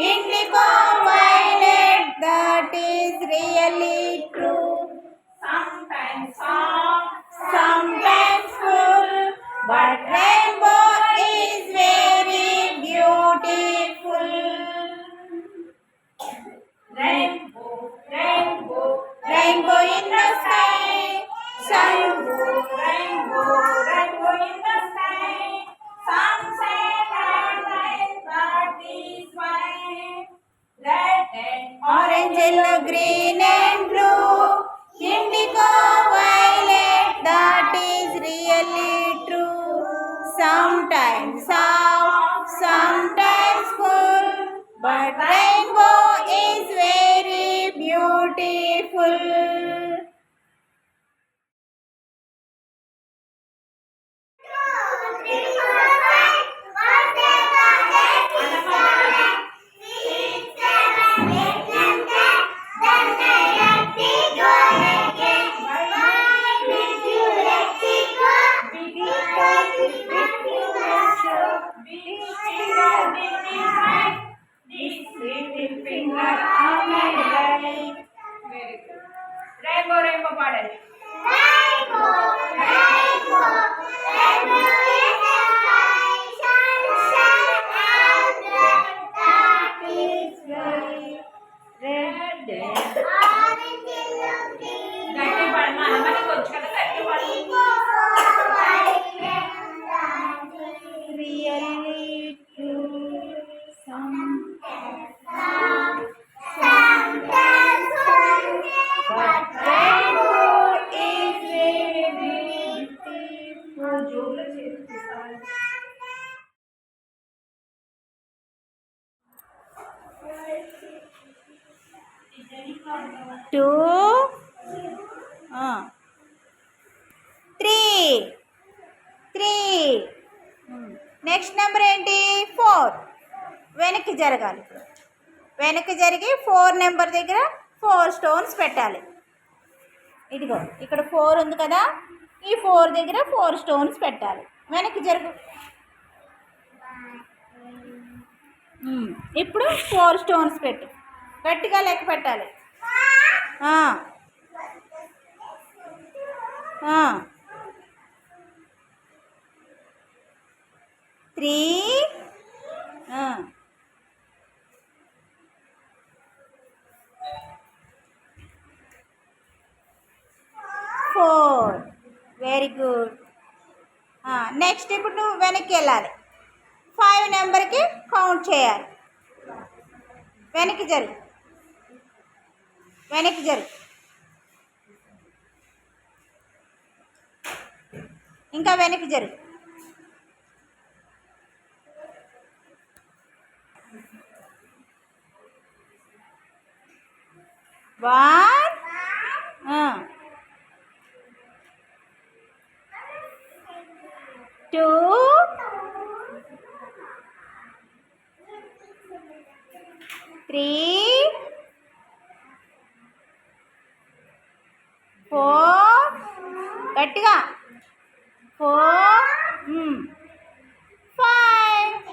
indigo violet, that is really true. Sometimes soft, Sometimes full, but rainbow is very beautiful. rainbow, rainbow, Rainbow in the sky, rainbow, sun. rainbow, rainbow in the sky. Sunset and light, that is why. Red and Orange, yellow, green and blue, indigo violet, that is really true. Sometimes soft, sometimes full, but rainbow is very beautiful. rainbow, rainbow పాడండి. గట్టి పాడమ్మా, అమ్మకి వచ్చు కదా, గట్టి పాడు. Really true. But rainbow is very beautiful. జోబులో చేతులు తీసుకోవాలి. Two, three. నెక్స్ట్ నెంబర్ ఏంటి? 4. వెనక్కి జరగాలి. ఇప్పుడు వెనక్కి జరిగి 4 నెంబర్ దగ్గర 4 స్టోన్స్ పెట్టాలి. ఇదిగో ఇక్కడ 4 ఉంది కదా, ఈ 4 దగ్గర 4 స్టోన్స్ పెట్టాలి. వెనక్కి జరుగు. ఇప్పుడు 4 స్టోన్స్ పెట్టు. గట్టిగా లెక్క పెట్టాలి. 3, 4. Very good. నెక్స్ట్ ఇప్పుడు నువ్వు వెనక్కి వెళ్ళాలి. 5 నెంబర్కి కౌంట్ చేయాలి. వెనక్కి జరుగు. వెనక్కి జరుగు. ఇంకా వెనక్కి జరుగు. One, 2, 3, 4. గట్టిగా 4, 5.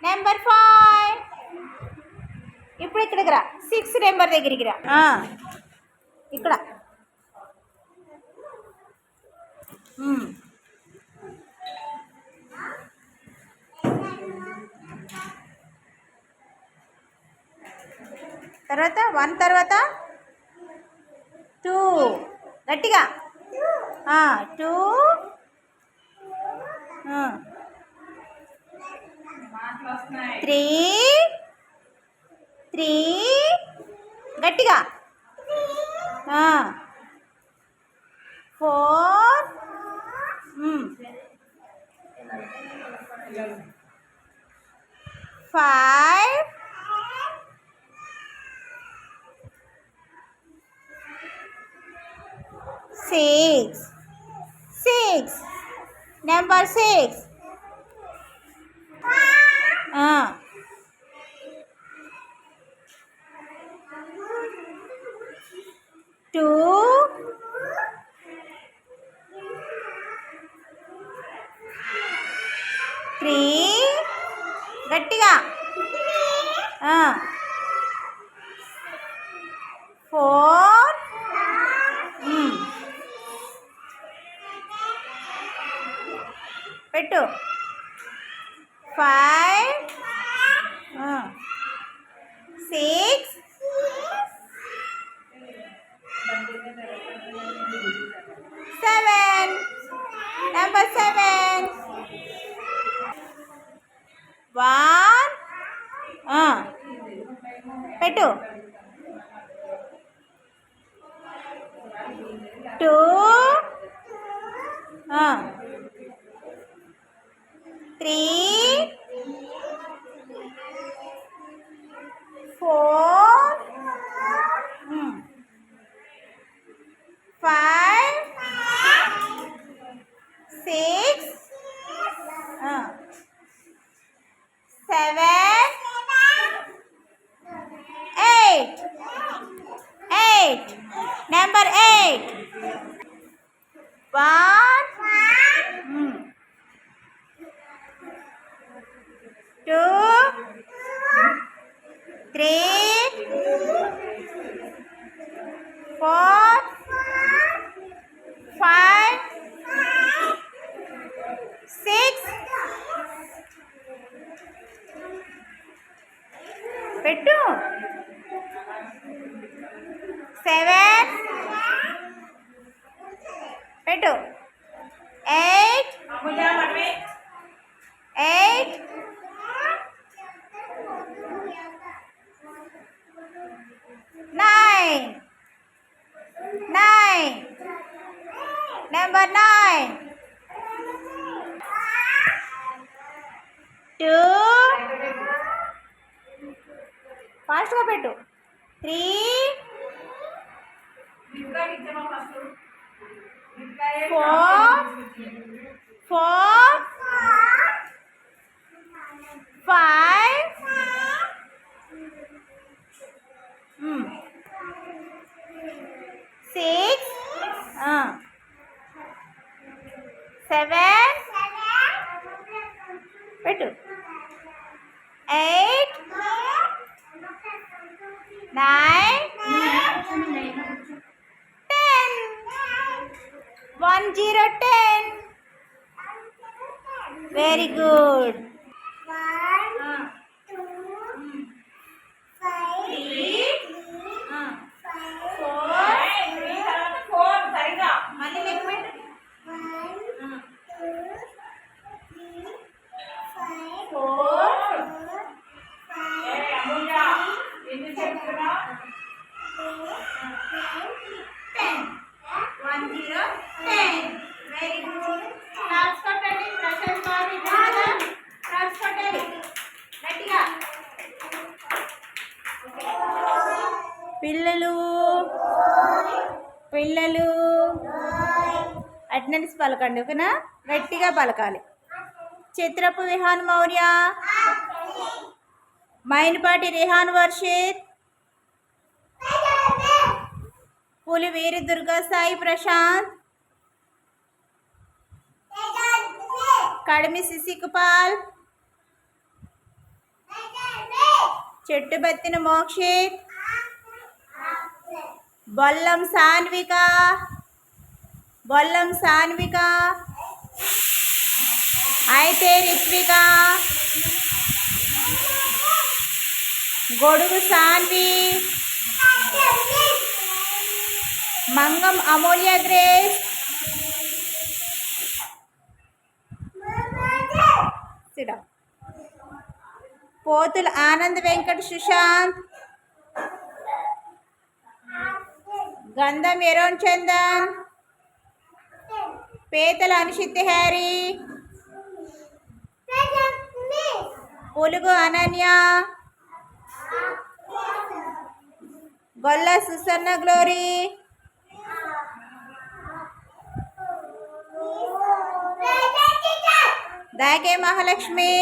నెంబర్ 5. ఇప్పుడు ఇక్కడికి రా. 6 నెంబర్ దగ్గరికి రా. ఇక్కడ తర్వాత 1 తర్వాత 2. గట్టిగా 2, 3, గట్టిగా 4, 5, 6. నెంబర్ 6. 2, 3, గట్టిగా 4 పెట్టు 5 6 7 నెంబర్ 7 1 పెట్టు 2 3 4 5 6 7 8 నెంబర్ 8 1 2 3 4 5 6 పెట్టు 7 పెట్టు 8 అమ్ముజా మమ్మీ 8 9 నెంబర్ 9 2 ఫాస్ట్గా పెట్టు 3 ఇంకా ఇచ్చామా ఫస్ట్ 4 5 6 7 పెట్టు 8 9 10 1 0 10 వెరీ గుడ్ 4 సరిగా మళ్ళీ లెక్క పెట్టు 4 అమ్ముజా ఎన్ని చెప్తున్నా 10 1 0 10 వెరీ గుడ్ క్లాప్స్ కొట్టండి ప్రశాంత్ బాబు ఇద్దరు క్లాప్స్ కొట్టండి గట్టిగా పిల్లలు అటెండెన్స్ పలకండి ఓకేనా గట్టిగా పలకాలి చిత్రపు విహాన్ మౌర్య మైనపాటి రిహాన్ వర్షిత్ పులివేరి దుర్గా సాయి ప్రశాంత్ కడిమి శిశికపాల్ చెట్టుబత్తిన మోక్షిత్ బొల్లం సాన్విక అయితే రిత్విక గొడుగు సాన్వి మంగం అమూల్య గ్రేస్ పోతుల ఆనంద్ వెంకట్ సుశాంత్ గంధం ఎరోన్ చందన్ పేతల అనుషిత్ హ్యారీ పులుగు అనన్య గొల్ల సుసన్న గ్లోరీ దాకే మహాలక్ష్మి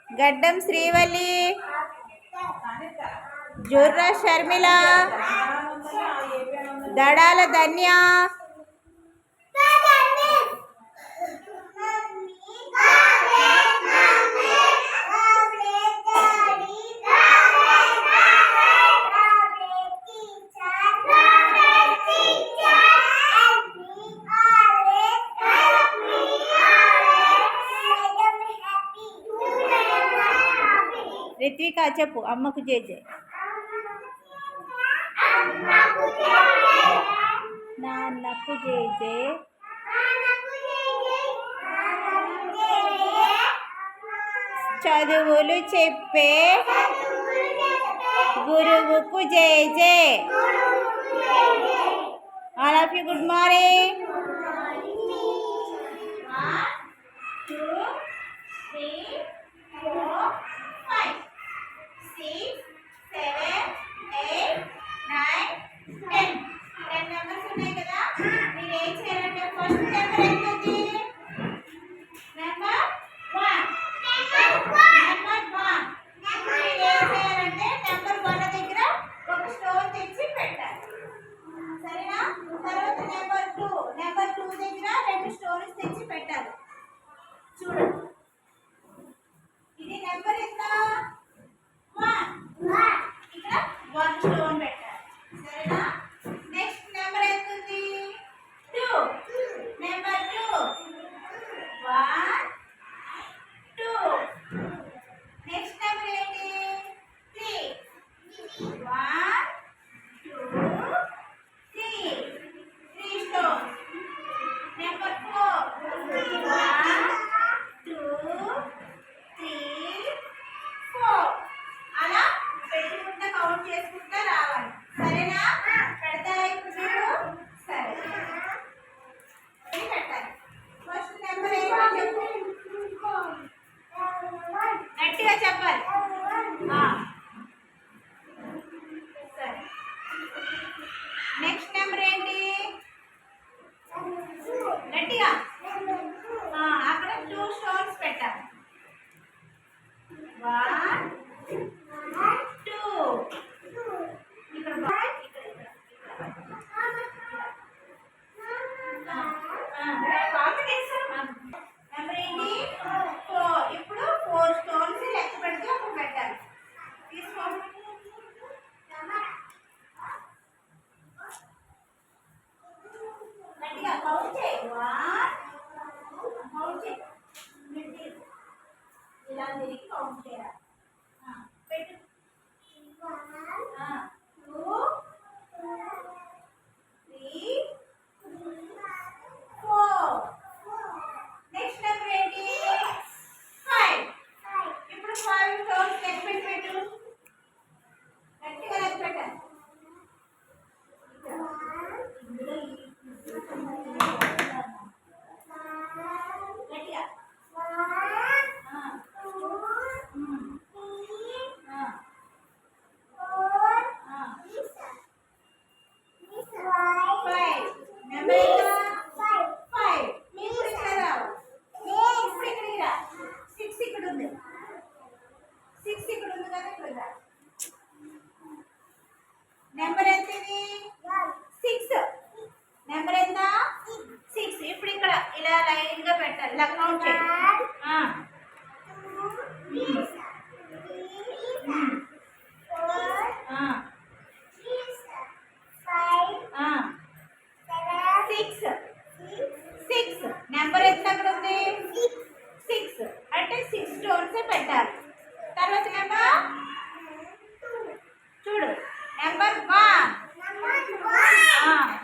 గడ్డం శ్రీవల్లి జుర్రా షర్మిల దడాల ధన్య రిత్విక చెప్పు అమ్మకు జేజే. నాన్నకు జేజే. చదువులు చెప్పే గురువుకు జేజే. All of you good morning. 1 2 3 4 5 6 7 8 9 10 numbers ఉన్నాయి కదా. మీరు ఏం చేయాలంటే ఫస్ట్ నెంబర్ ఎంత ఉంది? నెంబర్ 1. మీరు ఏం చేయాలంటే నెంబర్ 1 దగ్గర ఒక స్టోన్ తెచ్చి పెట్టాలి, సరేనా? తర్వాత నెంబర్ 2 దగ్గర 2 స్టోన్స్ తెచ్చి పెట్టాలి. చూడండి, ఇది నెంబర్ ఎంత? 1. ఇక్కడ 1 స్టోన్ పెట్టాలి, సరేనా? నెక్స్ట్ నెంబర్ ఎంత ఉంది? 2. నెంబర్ 2 1 2. నెక్స్ట్ నెంబర్ ఏంటి? 3. 1 2 3. 3 స్టోన్స్. నెంబర్ 4 1 2 3 4. అలా పెట్టుకుంటా కౌంట్ చేసుకుంటా రావాలి, సరేనా? పెడతారా ఇప్పుడు మీరు? సరే, ఇది పెట్టాలి. ఫస్ట్ నెంబర్ ఏంటో చెప్పు, గట్టిగా చెప్పాలి. సరే, నెక్స్ట్ నెంబర్ ఏంటి? గట్టిగా. అక్కడ 2 స్టోన్స్ పెట్టాలి. 1 2. ఇక్కడ నెంబర్ ఏంటి? 4. ఇప్పుడు 4 స్టోన్స్ లెక్క పెడితే అప్పుడు పెట్టాలి. తీసుకో. గట్టిగా కౌంట్ చేయి. 1 కౌంట్ చేయి. ఇలా తిరిగి కౌంట్ చేయాలి. పెట్టు. 2 3 4. నెక్స్ట్ నెంబర్ ఏంటి? 5. ఇప్పుడు 5 స్టోన్స్ లెక్క పెట్టి పెట్టు. గట్టిగా లెక్క పెట్టాలి. గట్టిగా. 5. నెంబర్ ఎంత? 5. మీరు కూడా ఇక్కడ రావాలి. ఇప్పుడు ఇక్కడికి రా. 6 ఇక్కడ ఉంది. 6 ఇక్కడ ఉంది కదా, ఇక్కడ రా. నెంబర్ ఎంత ఇది? 6. నెంబర్ ఎంత? 6. ఇప్పుడు ఇక్కడ ఇలా లైన్ గా పెట్టాలి. ఇలా కౌంట్ చేయి. 6. నెంబర్ ఎంత అక్కడ ఉంది? 6. అంటే 6 స్టోన్స్ పెట్టాలి. తర్వాత నెంబర్ చూడు, నెంబర్ 1.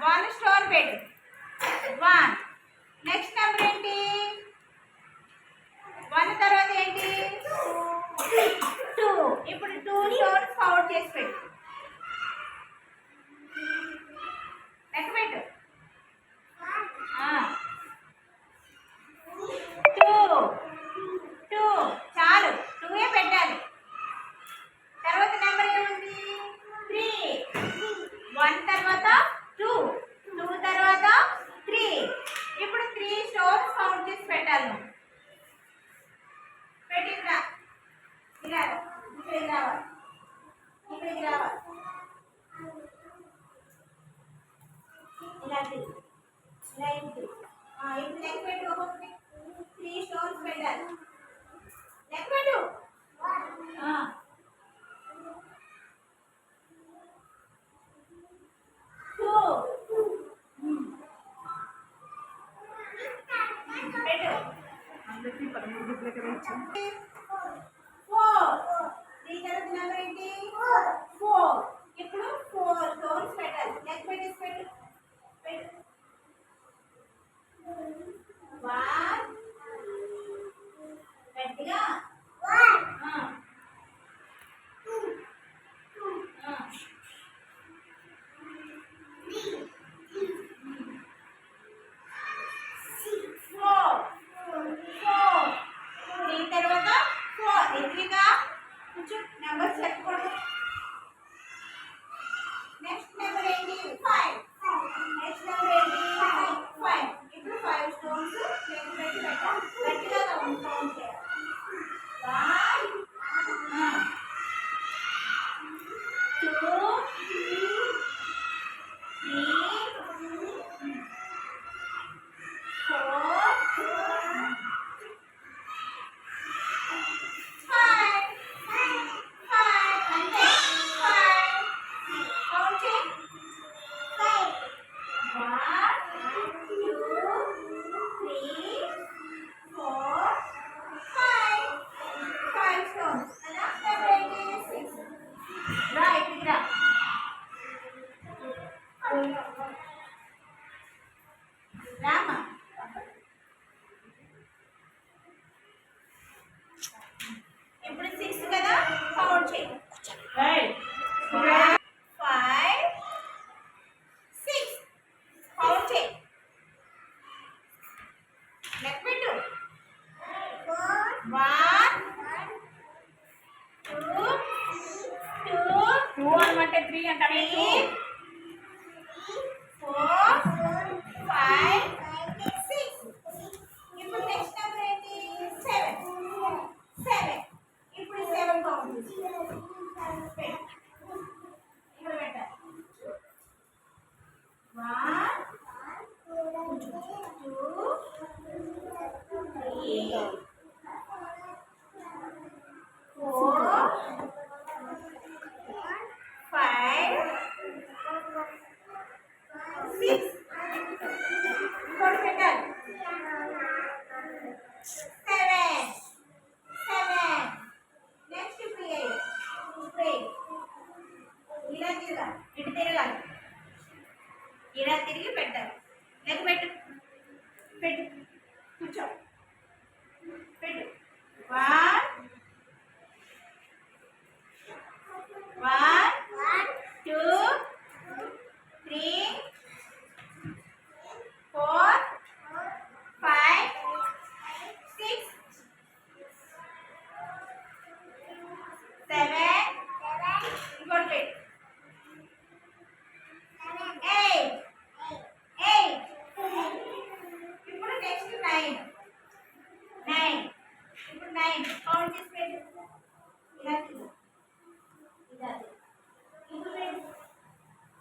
1 స్టోన్ పెట్టు. 1. నెక్స్ట్ నెంబర్ ఏంటి? 1 తర్వాత ఏంటి? 2. ఇప్పుడు 2 స్టోన్స్ కౌంట్ చేసి పెట్టు. లెక్క పెట్టు. 2 చాలు, 2 పెట్టాలి. తర్వాత నెంబర్ ఏముంది? 3. 1 తర్వాత 2 తర్వాత 3. ఇప్పుడు 3 స్టోన్స్ కౌంట్ చేసి పెట్టాలి. పెట్టిరా. ఇలా ఇక్కడికి రావాలి. ఇక్కడికి రావాలి. ఇలా తిరిగి. ఇలా ఇప్పుడు లెక్క పెట్టు. ఒక్కొక్కటి 3 స్టోన్స్ పెట్టాలి. లెక్క పెట్టు. 4. 3 తర్వాత నెంబర్ ఏంటి 4. ఇప్పుడు 4 స్టోన్స్ పెట్టాలి. లెక్క పెట్టేసి పెట్టు. పెట్టు. 1 గట్టిగా 1 దీని తర్వాత 4 ఎదురుగా కొంచెం నెంబర్స్ లెక్కకూడదు. నెక్స్ట్ నెంబర్ ఏంటి 5. నెక్స్ట్ నెంబర్ ఏంటి 5. ఇప్పుడు 5 స్టోన్స్ లెక్క పెట్టి పెట్టాలి. గట్టిగా కౌంట్ చేయాలి. 1 2 3 రామా ఇప్పుడు 6 కదా కౌంట్ చేయి. 5 6 కౌంట్ చేయి. లెక్క పెట్టు. 1 2 2 అంటే 3 అంటే 4 5 6. ఇప్పుడు నెక్స్ట్ నెంబర్ ఏంటి 7. ఇప్పుడు 7 కౌంట్ చేయి. ఇక్కడ పెట్టాలి. 1 2 3 4 5 6. ఇంకోటి పెట్టాలి. 7. నెక్స్ట్ ఇప్పుడు 8. ఇలా తిరగాలి. ఇటు తిరగాలి. ఇలా తిరిగి పెట్టాలి. లెక్క పెట్టు. పెట్టు. కూర్చో. పెట్టు. 1 2 3 4 5 6 7. ఇంకోటి పెట్టు. 8. ఇప్పుడు నెక్స్ట్ 9. ఇప్పుడు 9 కౌంట్ చేసి పెట్టు. ఇలా తిరుగు. ఇలా తిరుగు. ఇప్పుడు పెట్టు.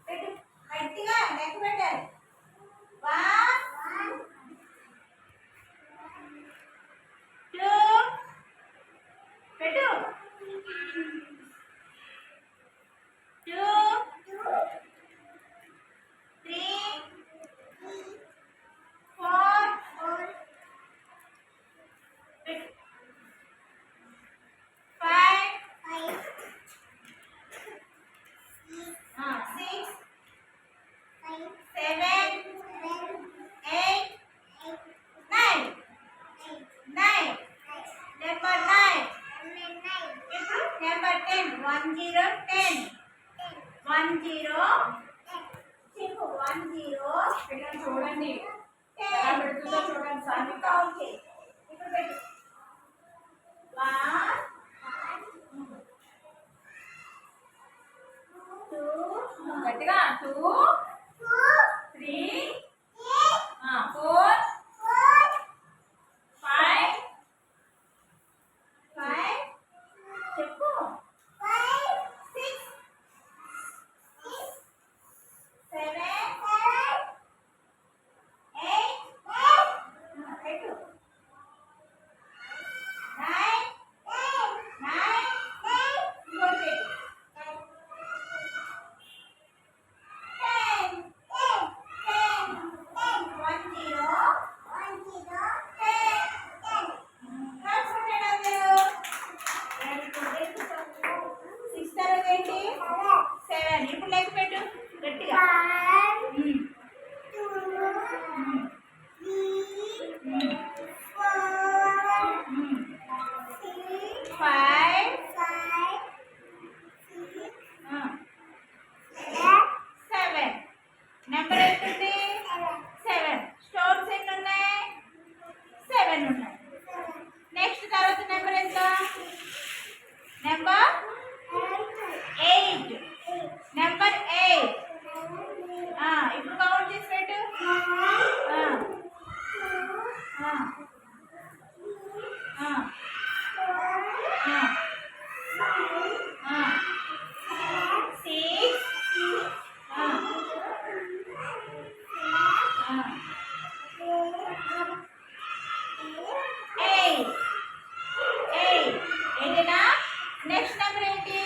పెట్టు. గట్టిగా లెక్క పెట్టాలి. 1 2 పెట్టు. 2 3 4 7 ఉన్నాయి. నెక్స్ట్ తర్వాత నెంబర్ ఎంత? నెంబర్ 8. నెంబర్ 8. ఇప్పుడు కౌంట్ చేసి పెట్టు. నెక్స్ట్ నెంబర్ ఏంటి?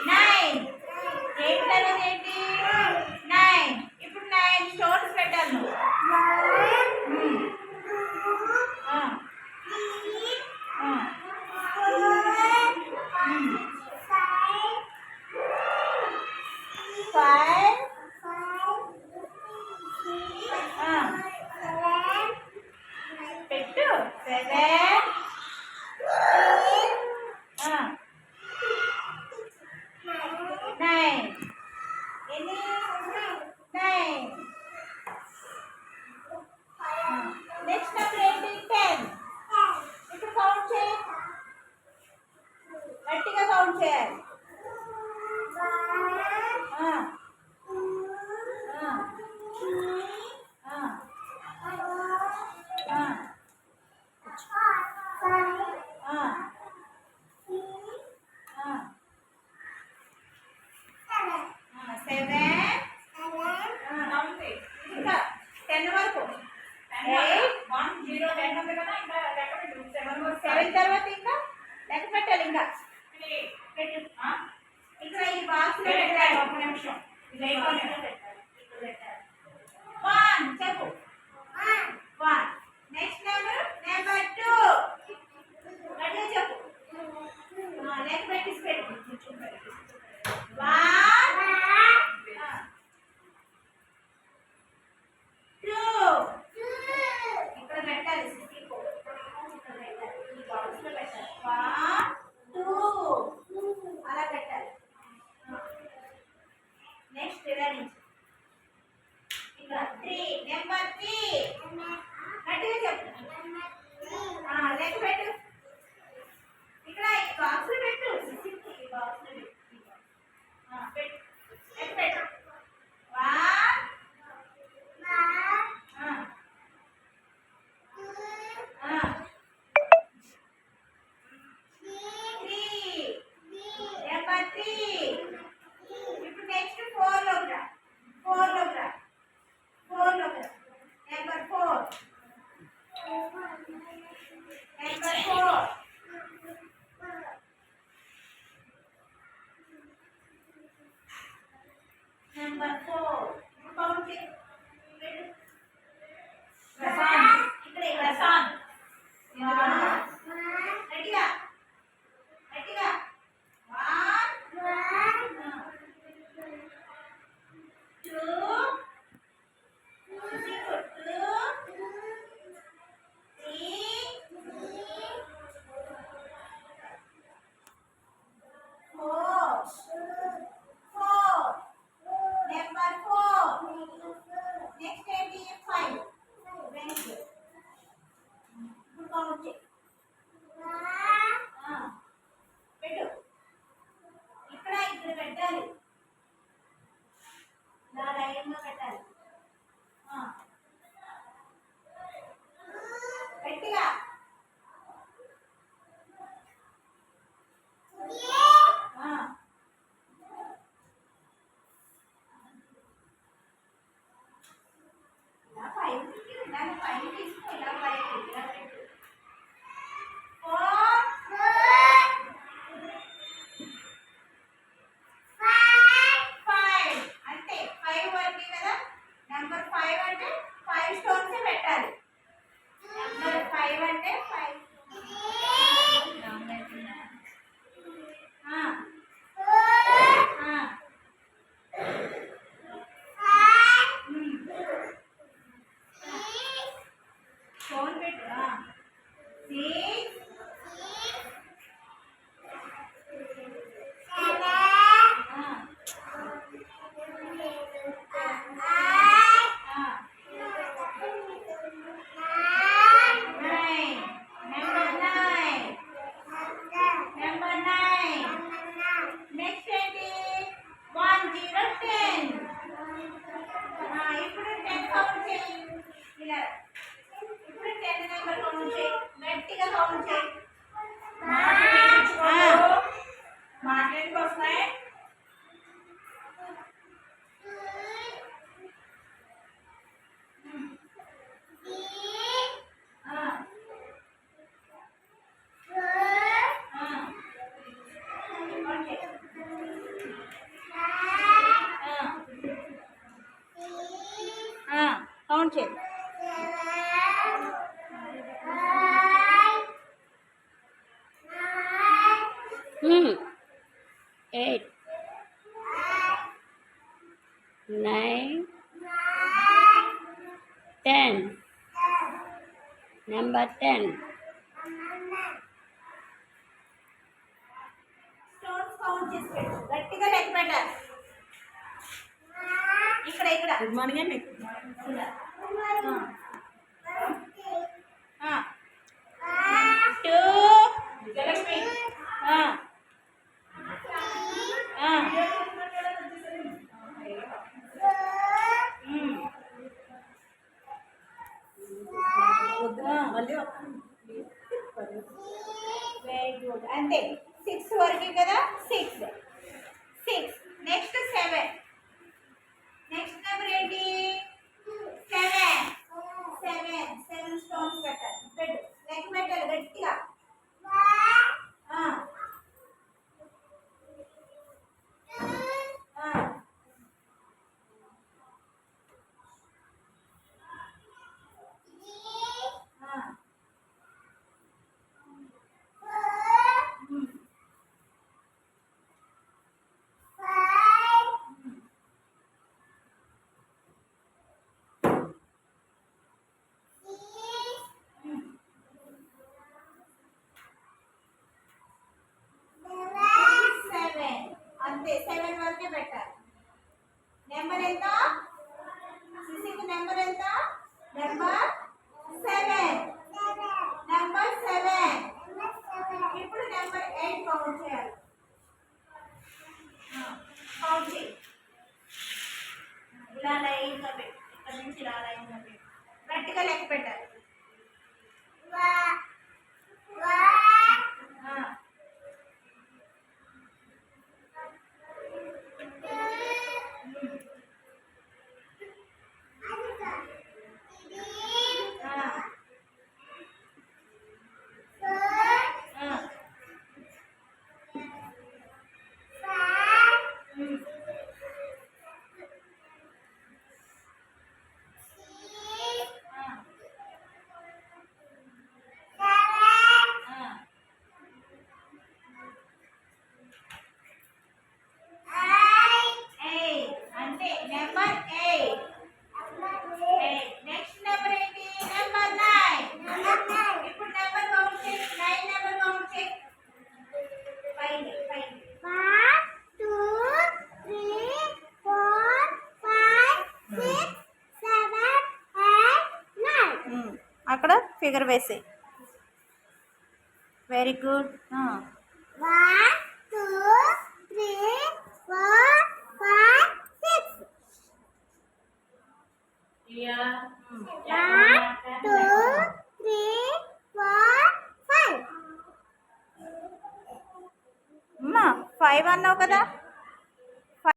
9. 8 తర్వాత ఏంటి? 9. ఇప్పుడు 9 స్టోన్స్ పెట్టాలి నువ్వు. పెట్టు 7. 9. ఎన్ని? 9. నెక్స్ట్ నెంబర్ ఏంటి? 10. ఇప్పుడు కౌంట్ చేయి, గట్టిగా కౌంట్ చేయాలి. ఇంకా 10 వరకు. 7 తర్వాత ఇంకా లెక్క పెట్టాలి. ఇంకా ఇక్కడ ఈ బాక్స్ లో పెట్టాలి. ఒక నిమిషం. 1 చెప్పు. 1. Next number 2. గట్టిగా చెప్పు. లెక్క పెట్టేసి పెట్టు. 1 2. ఇక్కడ పెట్టాలి. ఇక్కడ పెట్టాలి. ఈ బాక్స్ లో పెట్టాలి. 1 2 అలా పెట్టాలి. Next ready. ఇంకా 3. నెంబర్ 3. గట్టిగా చెప్పు. లెక్క పెట్టు. ఇక్కడ ఈ బాక్స్ లో పెట్టు. ఈ బాక్స్ లో పెట్టు. పెట్టు. లెక్క పెట్టు. 1 నెంబర్ 3. ఇప్పుడు నెక్స్ట్ 4 లోకి రా. 4 లోకి రా. 4 లోకి రా. నెంబర్ 4. నెంబర్ 4. నెంబర్ 4. కౌంట్ చేయి. ఇక్కడ ప్రశాంత్. గట్టిగా గట్టిగా. 1 2 3 కౌంట్ చేయి, గట్టిగా కౌంట్ చేయి. మాటలు వినిపించుకోదు. మాటలు ఎందుకు వస్తున్నాయి? ఆ. ఆ. కౌంట్ చేయి. కౌంట్ చేయి. 8 9 10 number 10 స్టోన్స్ కౌంట్ చేసి పెట్టు, గట్టిగా లెక్క పెట్టాలి. ఇక్కడ ఇక్కడ గుడ్ మార్నింగ్ అండి. ఇలా. ఆ. 2 విజయలక్ష్మి. ఆ. ఆ. మళ్ళీ వెరీ గుడ్, అంతే. 6 వరకు కదా, 6. నెక్స్ట్ 7. నెక్స్ట్ నెంబర్ ఏంటి? 7 స్టోన్స్ పెట్టాలి. పెట్టు, లెక్క పెట్టాలి గట్టిగా. ఆ. ఆ. ఆ. అంతే, 7 వరకే పెట్టాలి. నెంబర్ ఎంత? సిసికి నెంబర్ ఎంత? నెంబర్ 7. నెంబర్ 7. ఇప్పుడు నెంబర్ 8 కౌంట్ చేయాలి. కౌంట్ చేయి. ఇలా లైన్గా పెట్టు, ఇక్కడ నుంచి ఇలా లైన్గా పెట్టు, గట్టిగా లెక్క పెట్టాలి. ఆ. అంటే నెంబర్ 8. నెక్స్ట్ నెంబర్ ఏంటి? నెంబర్ 9. ఇప్పుడు నెంబర్ కౌంట్ చేయి, 9 నెంబర్ కౌంట్ చేయి. పైకి. 1 2 3 4 5 6 7 8 9 అక్కడ ఫిగర్ వేసే. Very good. 1 2 3 4 5 6 ప్రియా. 1 2 3 4 5 అమ్మా 5 అన్నావు కదా.